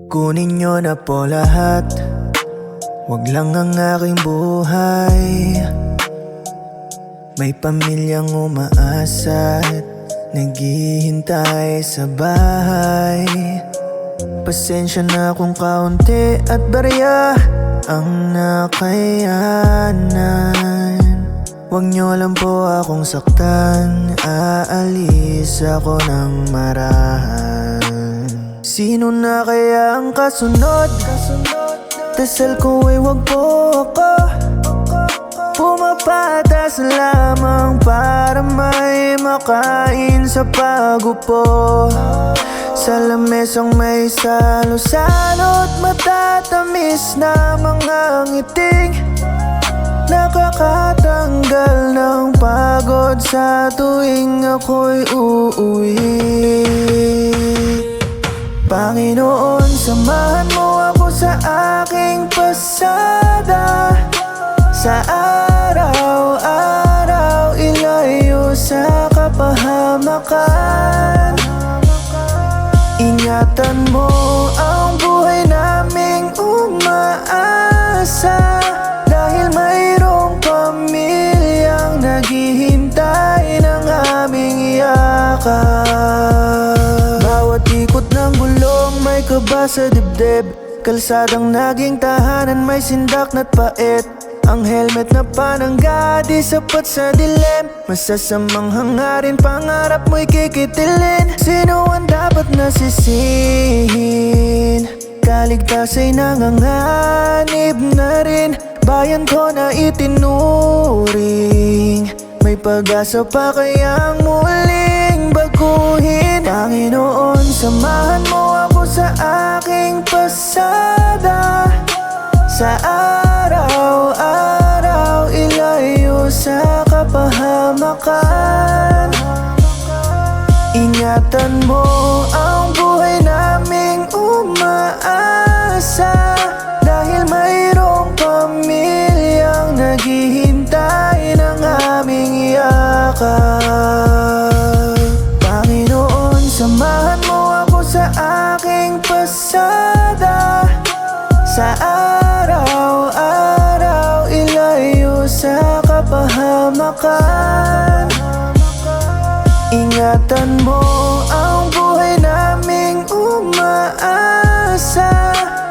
Kunin nyo na po lahat, wag lang ang aking buhay. May pamilyang umaasa at naghihintay sa bahay. Pasensya na kung kaunti at barya ang nakayanan. Huwag nyo lang po akong saktan, aalis ako ng marahan. Sino na kaya ang kasunod? Dasal ko ay wag po ako pumapatas lamang para may makain sa pagupo. Sa lamesang may salo-salo't matatamis na mga ngiting nakakatanggal ng pagod sa tuwing ako'y uuwi. Panginoon, samahan mo ako sa aking pasada. Sa araw-araw ilayo sa kapahamakan. Ingatan mo ang buhay naming umaasa, dahil mayroong pamilyang naghihintay ng aming yakap. Bawat ikot ng gulong may kaba sa dibdib, kalsadang naging tahanan may sindak na't pait. Ang helmet na panangga di sapat sa dilim, masasamang hangarin pangarap mo'y kikitilin. Sino ang dapat nasisihin? Kaligtas ay nanganganib na rin, bayan ko na itinuring. May pag-asa pa kayang muling baguhin. Panginoon, samahan mo ako sa aking pasada. Sa araw-araw ilayo sa kapahamakan. Ingatan mo ang buhay naming umaasa, dahil mayroong pamilyang naghihintay ng aming yakap. Panginoon, samahan mo ako sa aking pasada. Sa araw-araw ilayo sa kapahamakan. Ingatan mo ang buhay naming umaasa,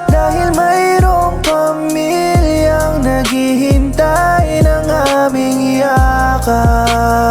dahil mayroong pamilyang naghihintay ng aming yakap.